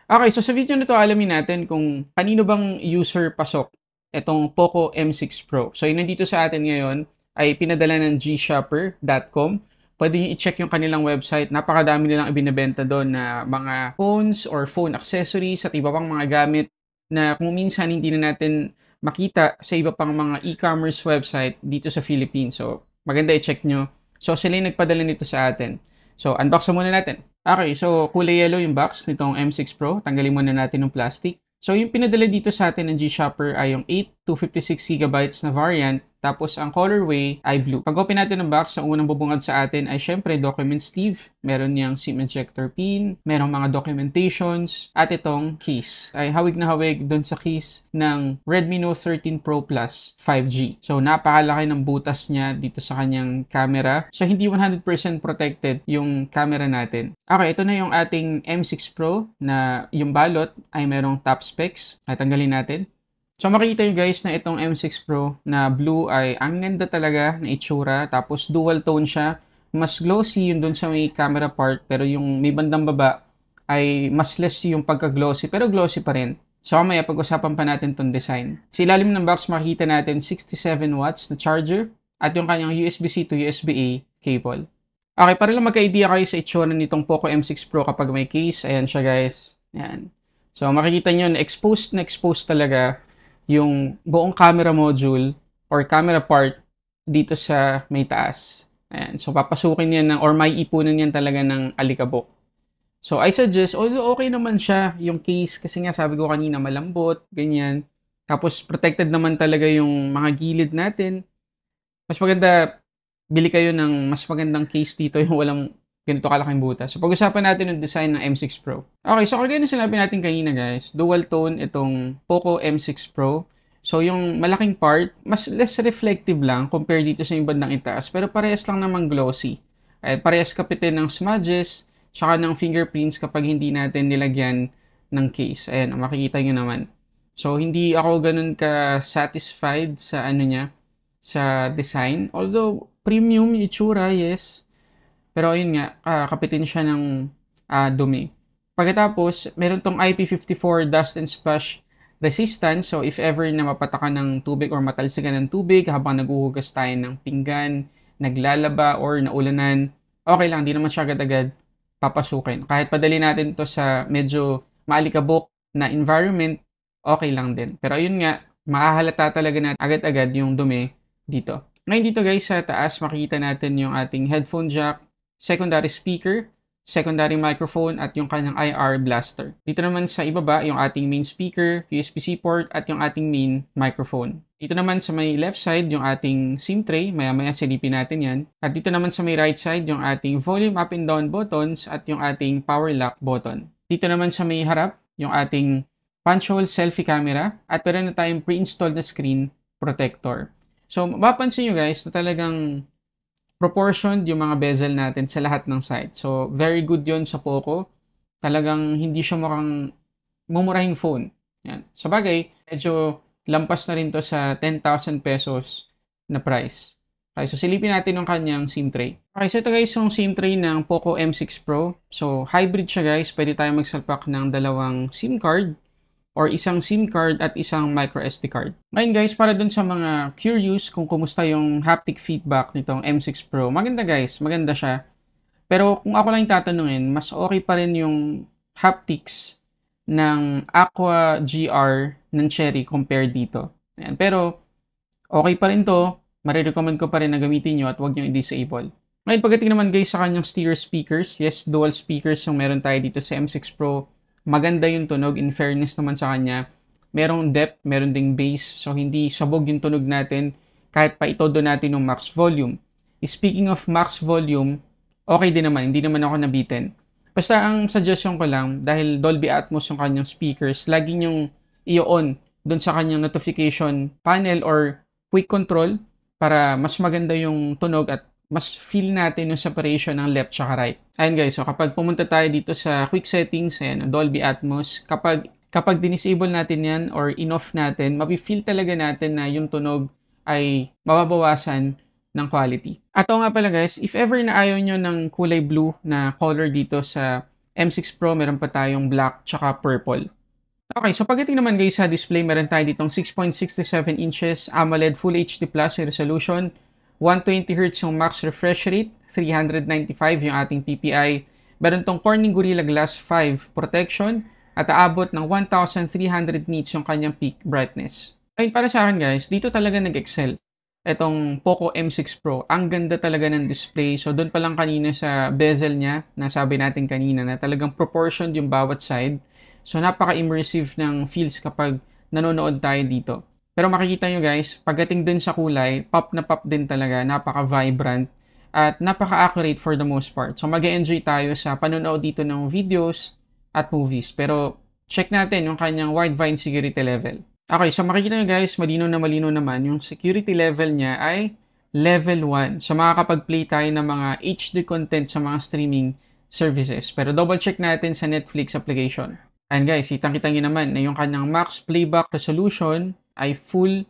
Okay, so sa video na 'to alamin natin kung kanino bang user pasok itong Poco M6 Pro. So yung nandito sa atin ngayon ay pinadala ng gshopper.com. Puwede niyo i-check yung kanilang website, napakadami nilang ibinebenta do'n na mga phones or phone accessories at iba pang mga gamit na kung minsan hindi na natin makita sa iba pang mga e-commerce website dito sa Philippines. So maganda i-check niyo. So sila yung nagpadala nito sa atin. So unbox na muna natin. Okay, so kulay yellow yung box nitong M6 Pro. Tanggalin muna natin yung plastic. So yung pinadala dito sa atin ng G-Shopper ay yung 8 to 56 GB na variant. Tapos ang colorway ay blue. Pag open natin ng box, ang unang bubungad sa atin ay syempre document sleeve. Meron niyang SIM ejector pin, merong mga documentations, at itong case. Ay hawig na hawig doon sa case ng Redmi Note 13 Pro Plus 5G. So napakalaki ng butas niya dito sa kanyang camera. So hindi 100% protected yung camera natin. Okay, ito na yung ating M6 Pro na yung balot ay merong top specs. At tanggalin natin. So makikita nyo guys na itong M6 Pro na blue ay ang ganda talaga na itsura. Tapos dual tone siya. Mas glossy yun dun sa may camera part. Pero yung may bandang baba ay mas less yung pagka-glossy. Pero glossy pa rin. So mamaya pag-usapan pa natin tong design. Sa ilalim ng box makikita natin 67 watts na charger. At yung kanyang USB-C to USB-A cable. Okay, para lang magka-idea kayo sa itsura nitong Poco M6 Pro kapag may case. Ayan siya guys. Ayan. So makikita nyo na exposed talaga yung buong camera module or camera part dito sa may taas. Ayan. So, papasukin yan or may ipunan yan talaga ng alikabok. So, I suggest, although okay naman siya, yung case, kasi nga sabi ko kanina, malambot, ganyan. Tapos, protected naman talaga yung mga gilid natin. Mas maganda, bili kayo ng mas magandang case dito, yung walang ganito kalaking butas. So, pag-usapan natin yung design ng M6 Pro. Okay, so kagaya na sinabi natin kanina guys, dual tone itong Poco M6 Pro. So, yung malaking part, mas less reflective lang compare dito sa yung bandang itaas. Pero parehas lang namang glossy. At parehas kapitin ng smudges, tsaka ng fingerprints kapag hindi natin nilagyan ng case. Ayan, makikita nyo naman. So, hindi ako ganun ka-satisfied sa ano niya, sa design. Although, premium yung itsura, yes. Pero ayun nga, kapitin siya ng dumi. Pagkatapos, meron tong IP54 dust and splash resistance. So, if ever na mapatakan ng tubig or matalsikan ng tubig habang naguhugas tayo ng pinggan, naglalaba, or naulanan, okay lang, di naman siya agad-agad papasukin. Kahit padali natin to sa medyo maalikabok na environment, okay lang din. Pero ayun nga, mahahalata talaga na agad-agad yung dumi dito. Ngayon dito guys, sa taas makikita natin yung ating headphone jack, secondary speaker, secondary microphone, at yung kanyang IR blaster. Dito naman sa ibaba, yung ating main speaker, USB-C port, at yung ating main microphone. Dito naman sa may left side, yung ating SIM tray, maya-maya silipin natin yan. At dito naman sa may right side, yung ating volume up and down buttons, at yung ating power lock button. Dito naman sa may harap, yung ating punch hole selfie camera, at meron na tayong pre-installed na screen protector. So, mapapansin nyo guys na talagang proportioned yung mga bezel natin sa lahat ng side. So, very good yon sa Poco. Talagang hindi siya mukhang mumurahing phone. Yan. Sa bagay, medyo lampas na rin to sa 10,000 pesos na price. Okay, so silipin natin yung kanyang SIM tray. Okay, so ito guys yung SIM tray ng Poco M6 Pro. So, hybrid siya guys. Pwede tayo magsalpak ng dalawang SIM card or isang SIM card at isang micro SD card. Ngayon guys, para dun sa mga curious kung kumusta yung haptic feedback nitong M6 Pro, maganda guys, maganda siya. Pero kung ako lang tatanungin, mas okay pa rin yung haptics ng Aqua GR ng Cherry compared dito. Ayan. Pero okay pa rin to, marirecommend ko pa rin na gamitin nyo at huwag nyo i-disable. Ngayon pagdating naman guys sa kanyang stereo speakers, yes, dual speakers yung meron tayo dito sa M6 Pro. Maganda yung tunog, in fairness naman sa kanya. Merong depth, meron ding bass, so hindi sabog yung tunog natin kahit pa itodo natin yung max volume. Speaking of max volume, okay din naman, hindi naman ako nabitin. Basta ang suggestion ko lang, dahil Dolby Atmos yung kanyang speakers, lagi nyong i-on doon sa kanyang notification panel or quick control para mas maganda yung tunog at mas feel natin yung separation ng left at right. Ayun guys, so kapag pumunta tayo dito sa quick settings, ayan, Dolby Atmos, kapag dinisable natin yan or in-off natin, mapi-feel talaga natin na yung tunog ay mababawasan ng quality. At nga pala guys, if ever na ayaw nyo ng kulay blue na color dito sa M6 Pro, meron pa tayong black tsaka purple. Okay, so pagdating naman guys sa display, meron tayo ditong 6.67 inches AMOLED Full HD Plus resolution, 120Hz yung max refresh rate, 395 yung ating PPI, meron tong Corning Gorilla Glass 5 protection, at aabot ng 1,300 nits yung kanyang peak brightness. Ayun, para sa akin guys, dito talaga nag-excel etong Poco M6 Pro. Ang ganda talaga ng display. So doon pa lang kanina sa bezel niya, nasabi natin kanina na talagang proportioned yung bawat side. So napaka-immersive ng feels kapag nanonood tayo dito. Pero makikita nyo guys, pagdating din sa kulay, pop na pop din talaga, napaka-vibrant at napaka-accurate for the most part. So mag-enjoy tayo sa panonood dito ng videos at movies. Pero check natin yung kanyang Widevine security level. Okay, so makikita nyo guys, malino na malino naman, yung security level niya ay level 1. So makakapag-play tayo ng mga HD content sa mga streaming services. Pero double check natin sa Netflix application. And guys, kitang-kita nyo naman na yung kanyang max playback resolution ay full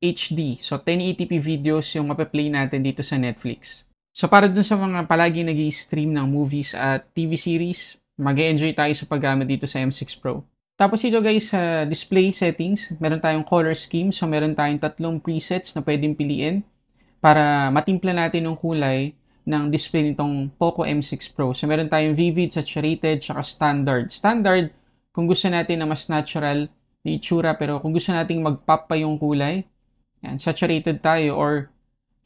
HD. So 1080p videos yung mape-play natin dito sa Netflix. So para dun sa mga palagi nag-i-stream ng movies at TV series, mag-enjoy tayo sa paggamit dito sa M6 Pro. Tapos ito guys, sa display settings, meron tayong color scheme. So meron tayong tatlong presets na pwedeng piliin para matimpla natin yung kulay ng display nitong Poco M6 Pro. So meron tayong vivid, saturated, saka standard. Standard, kung gusto natin na mas natural na itsura, pero kung gusto nating mag-pop pa yung kulay, yan, saturated tayo or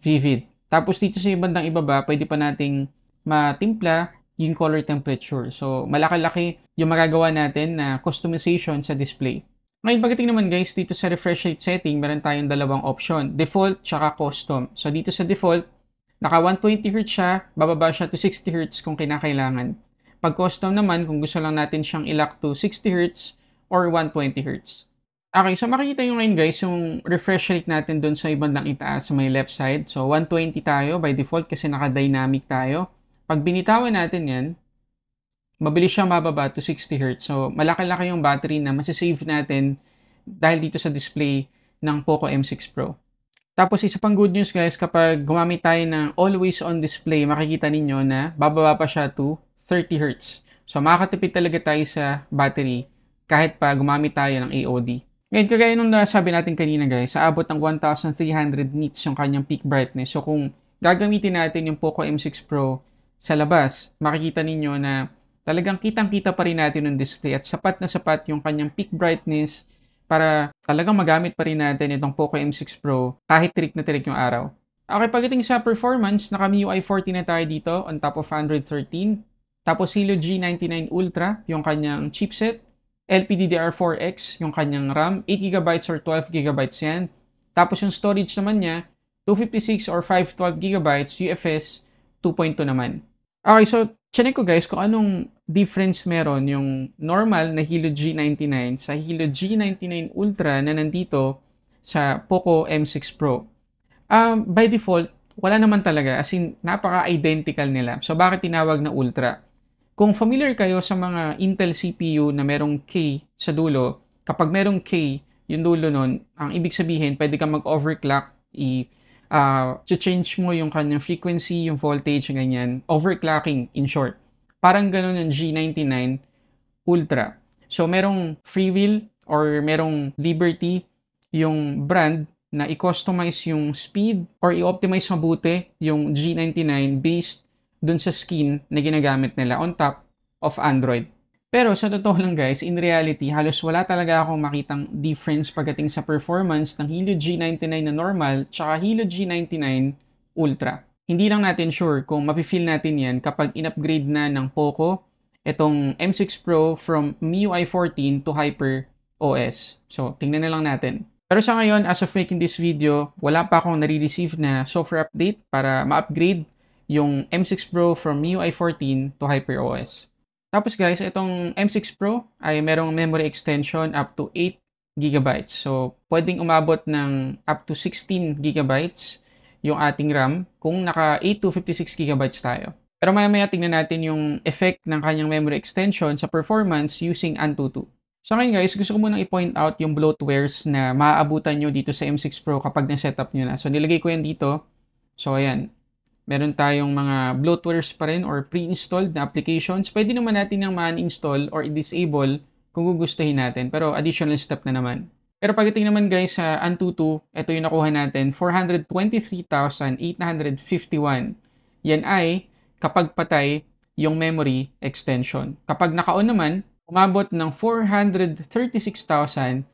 vivid. Tapos dito sa bandang ibaba, pwede pa nating matimpla yung color temperature. So, malaki-laki yung magagawa natin na customization sa display. Ngayon, pagdating naman guys, dito sa refresh rate setting, meron tayong dalawang option, default tsaka custom. So, dito sa default, naka 120Hz siya, bababa siya to 60Hz kung kinakailangan. Pag custom naman, kung gusto lang natin siyang ilock to 60Hz or 120Hz. Okay, so makikita nyo ngayon guys, yung refresh rate natin dun sa ibandang itaas sa may left side. So, 120 tayo by default kasi naka-dynamic tayo. Pag binitawan natin yan, mabilis siyang mababa to 60Hz. So, malaki-laki yung battery na masisave natin dahil dito sa display ng Poco M6 Pro. Tapos, isa pang good news guys, kapag gumamit tayo ng always on display, makikita ninyo na bababa pa siya to 30Hz. So, makakatipid talaga tayo sa battery kahit pa gumamit tayo ng AOD. Ngayon, kagaya nung nasabi natin kanina guys, sa abot ng 1,300 nits yung kanyang peak brightness. So, kung gagamitin natin yung Poco M6 Pro sa labas, makikita ninyo na talagang kitang-kita pa rin natin yung display at sapat na sapat yung kanyang peak brightness para talagang magamit pa rin natin itong Poco M6 Pro kahit tirik na tirik yung araw. Okay, pagdating sa performance, naka MIUI 14 na tayo dito on top of Android 13. Tapos Helio G99 Ultra, yung kanyang chipset. LPDDR4X, yung kanyang RAM. 8GB or 12GB yan. Tapos yung storage naman niya, 256 or 512GB, UFS 2.2 naman. Okay, so check ko guys kung anong difference meron yung normal na Helio G99 sa Helio G99 Ultra na nandito sa Poco M6 Pro. By default, wala naman talaga. As in, napaka-identical nila. So, bakit tinawag na Ultra? Kung familiar kayo sa mga Intel CPU na merong K sa dulo, kapag merong K, yung dulo nun, ang ibig sabihin, pwede kang mag-overclock, change mo yung kanyang frequency, yung voltage, ganyan. Overclocking, in short. Parang ganun yung G99 Ultra. So, merong free will or merong liberty yung brand na i-customize yung speed or i-optimize mabuti yung G99 based dun sa skin na ginagamit nila on top of Android. Pero sa totoo lang guys, in reality, halos wala talaga akong makitang difference pagdating sa performance ng Helio G99 na normal tsaka Helio G99 Ultra. Hindi lang natin sure kung mapifeel natin yan kapag in-upgrade na ng Poco itong M6 Pro from MIUI 14 to Hyper OS. So, tingnan na lang natin. Pero sa ngayon, as of making this video, wala pa akong nare-receive na software update para ma-upgrade yung M6 Pro from MIUI 14 to Hyper OS. Tapos guys, itong M6 Pro ay merong memory extension up to 8GB. So, pwedeng umabot ng up to 16GB yung ating RAM kung naka 8 to 56GB tayo. Pero maya-maya tingnan natin yung effect ng kanyang memory extension sa performance using Antutu. So ngayon guys, gusto ko munang i-point out yung bloatwares na maaabutan nyo dito sa M6 Pro kapag na-setup nyo na. So nilagay ko yan dito. So ayan, meron tayong mga bloatwares pa rin or pre-installed na applications. Pwede naman natin yung ma-uninstall or i-disable kung gugustuhin natin. Pero additional step na naman. Pero pagdating naman guys sa Antutu, ito yung nakuha natin, 423,851. Yan ay kapag patay yung memory extension. Kapag naka-on naman, umabot ng 436,609.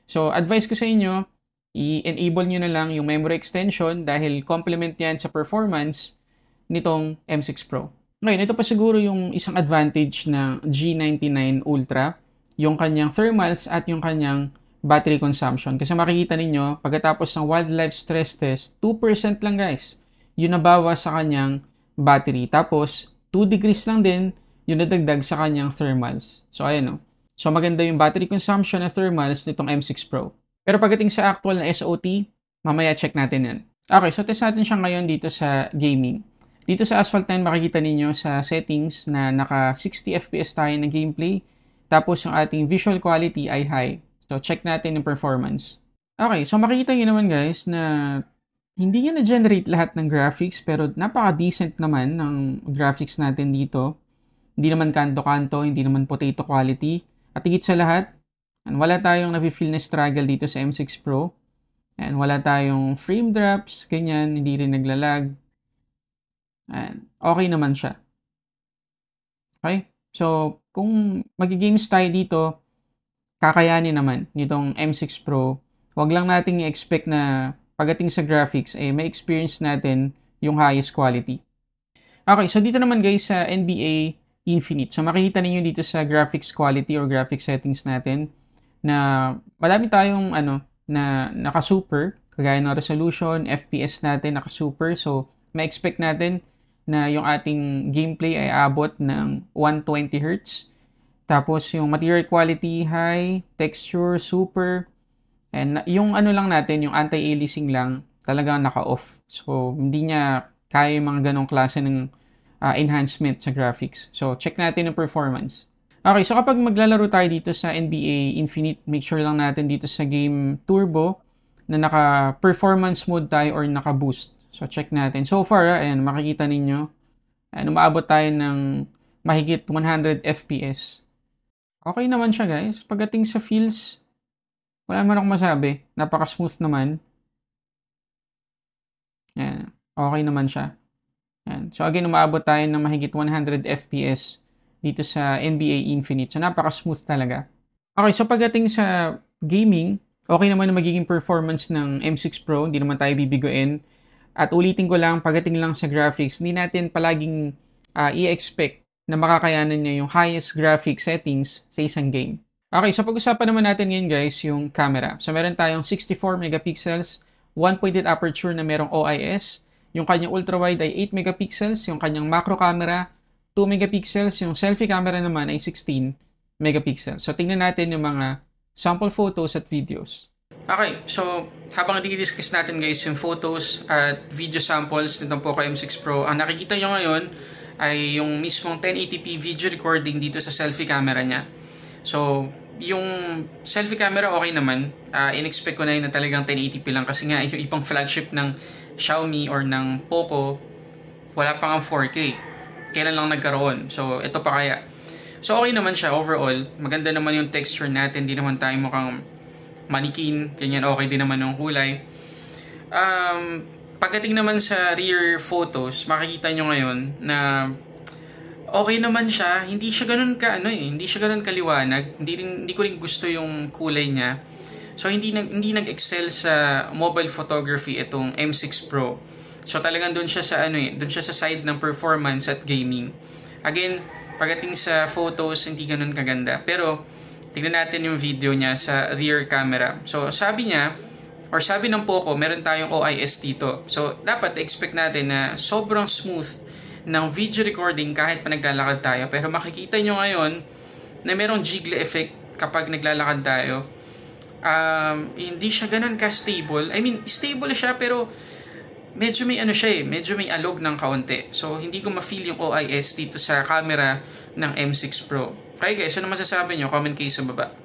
So, advice ko sa inyo, i-enable nyo na lang yung memory extension dahil complement yan sa performance nitong M6 Pro. Ngayon, ito pa siguro yung isang advantage ng G99 Ultra, yung kanyang thermals at yung kanyang battery consumption. Kasi makikita ninyo, pagkatapos ng wildlife stress test, 2% lang guys, yung nabawa sa kanyang battery. Tapos, 2 degrees lang din yung nadagdag sa kanyang thermals. So, ayan o. So, maganda yung battery consumption na thermals nitong M6 Pro. Pero pagdating sa actual na SOT, mamaya check natin yan. Okay, so test natin siya ngayon dito sa gaming. Dito sa Asphalt 9, makikita ninyo sa settings na naka 60 FPS tayo ng gameplay. Tapos yung ating visual quality ay high. So check natin yung performance. Okay, so makikita nyo naman guys na hindi niya na-generate lahat ng graphics pero napaka-decent naman ng graphics natin dito. Hindi naman kanto-kanto, hindi naman potato quality. At higit sa lahat, wala tayong nafe-feel na struggle dito sa M6 Pro. And wala tayong frame drops, ganyan, hindi rin naglalag. And okay naman siya. Okay? So, kung mag-games tayo dito, kakayanin naman nitong M6 Pro. Huwag lang nating i-expect na pagdating sa graphics, may experience natin yung highest quality. Okay, so dito naman guys sa NBA Infinite. So, makikita ninyo dito sa graphics quality or graphics settings natin na madami tayong na naka-super, kagaya ng resolution, FPS natin naka-super. So, may expect natin na yung ating gameplay ay abot ng 120 Hz. Tapos, yung material quality high, texture super, and yung lang natin, yung anti-aliasing lang, talagang naka-off. So, hindi niya kaya yung mga ganong klase ng enhancement sa graphics. So, check natin yung performance. Okay, so kapag maglalaro tayo dito sa NBA Infinite, make sure lang natin dito sa game Turbo na naka-performance mode tayo or naka-boost. So, check natin. So far, ayan, makikita ninyo, umaabot tayo ng mahigit 100 FPS. Okay naman siya, guys. Pagdating sa feels, wala man akong masabi. Napaka-smooth naman. Ayan, okay naman siya. Ayan. So, again, umaabot tayo ng mahigit 100 FPS dito sa NBA Infinite. So, napaka-smooth talaga. Okay, so pagdating sa gaming, okay naman na magiging performance ng M6 Pro. Hindi naman tayo bibiguin. At ulitin ko lang, pagdating lang sa graphics, hindi natin palaging i-expect na makakayanan niya yung highest graphic settings sa isang game. Okay, so pag-usapan naman natin ngayon guys, yung camera. So, meron tayong 64 megapixels, 1.8 aperture na merong OIS. Yung kanyang ultra-wide ay 8 megapixels. Yung kanyang macro camera, 2 megapixels, yung selfie camera naman ay 16 megapixels. So, tingnan natin yung mga sample photos at videos. Okay, so habang i-discuss natin guys yung photos at video samples nitong Poco M6 Pro, ang nakikita nyo ngayon ay yung mismong 1080p video recording dito sa selfie camera niya. So, yung selfie camera okay naman. In-expect ko na yun na talagang 1080p lang kasi nga yung ibang flagship ng Xiaomi or ng Poco, wala pang 4K. Kailan lang nagkaroon. So, ito pa kaya. So, okay naman siya overall. Maganda naman yung texture natin. Hindi naman tayo mukhang manikin. Ganyan, okay din naman yung kulay. Pagdating naman sa rear photos, makikita nyo ngayon na okay naman siya. Hindi siya ganun hindi siya ganun kaliwanag. Hindi ko rin gusto yung kulay niya. So, hindi nag-excel sa mobile photography itong M6 Pro. So talagang doon siya sa doon siya sa side ng performance at gaming. Again, pagdating sa photos, hindi ganoon kaganda. Pero tingnan natin yung video niya sa rear camera. So sabi niya, or sabi ng Poco, meron tayong OIS dito. So dapat expect natin na sobrang smooth ng video recording kahit pa naglalakad tayo. Pero makikita nyo ngayon na merong jiggle effect kapag naglalakad tayo. Hindi siya ganun ka-stable. I mean, stable siya pero medyo may medyo may alog ng kaunti. So, hindi ko ma-feel yung OIS dito sa camera ng M6 Pro. Okay guys, ano masasabi nyo? Comment kayo sa baba.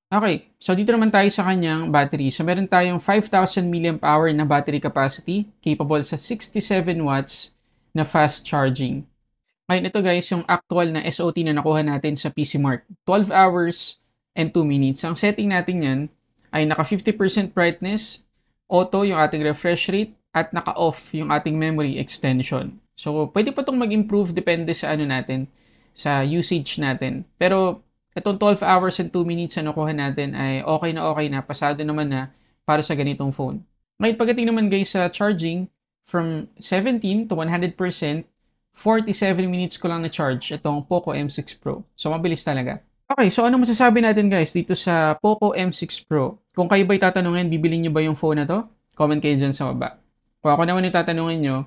Okay, so dito naman tayo sa kanyang battery. So meron tayong 5,000 mAh na battery capacity, capable sa 67 watts na fast charging. Ngayon ito guys, yung actual na SOT na nakuha natin sa PCMark. 12 hours and 2 minutes. Ang setting natin yan ay naka 50% brightness, auto yung ating refresh rate, at naka-off yung ating memory extension. So, pwede pa itong mag-improve depende sa ano natin, sa usage natin. Pero, itong 12 hours and 2 minutes na nakuha natin ay okay na, pasado naman na para sa ganitong phone. Ngayon, pagdating naman guys sa charging, from 17 to 100%, 47 minutes ko lang na-charge itong Poco M6 Pro. So, mabilis talaga. Okay, so ano masasabi natin guys dito sa Poco M6 Pro? Kung kayo ba'y tatanungin, bibili nyo ba yung phone na to? Comment kayo dyan sa baba. Kung ako naman yung tatanungin nyo,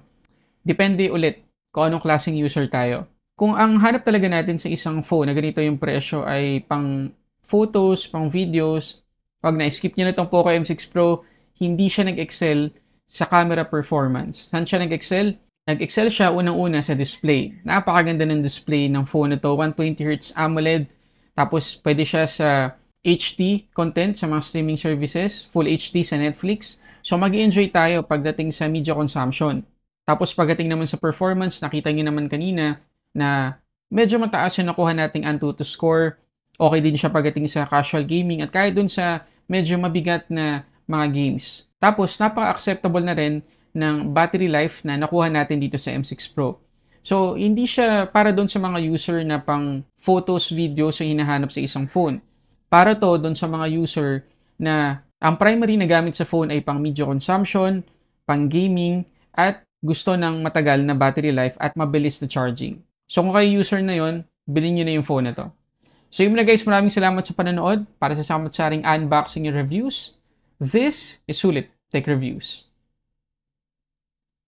depende ulit kung anong klaseng user tayo. Kung ang hanap talaga natin sa isang phone na ganito yung presyo ay pang photos, pang videos, wag na, skip nyo na itong Poco M6 Pro, hindi siya nag-excel sa camera performance. Saan siya nag-excel? Nag-excel siya unang-una sa display. Napakaganda ng display ng phone na to, 120Hz AMOLED, tapos pwede siya sa HD content sa mga streaming services, Full HD sa Netflix. So mag-enjoy tayo pagdating sa media consumption. Tapos pagdating naman sa performance, nakita niyo naman kanina na medyo mataas yung nakuha nating Antutu score. Okay din siya pagdating sa casual gaming at kahit dun sa medyo mabigat na mga games. Tapos napaka-acceptable na rin ng battery life na nakuha natin dito sa M6 Pro. So, hindi siya para doon sa mga user na pang photos, videos yung hinahanap sa isang phone. Para to doon sa mga user na ang primary na gamit sa phone ay pang media consumption, pang gaming, at gusto ng matagal na battery life at mabilis na charging. So, kung kayo user na yon, bilhin nyo na yung phone na to. So, yun na guys, maraming salamat sa panonood para sa samot-saring unboxing and reviews. This is Sulit Tech Reviews.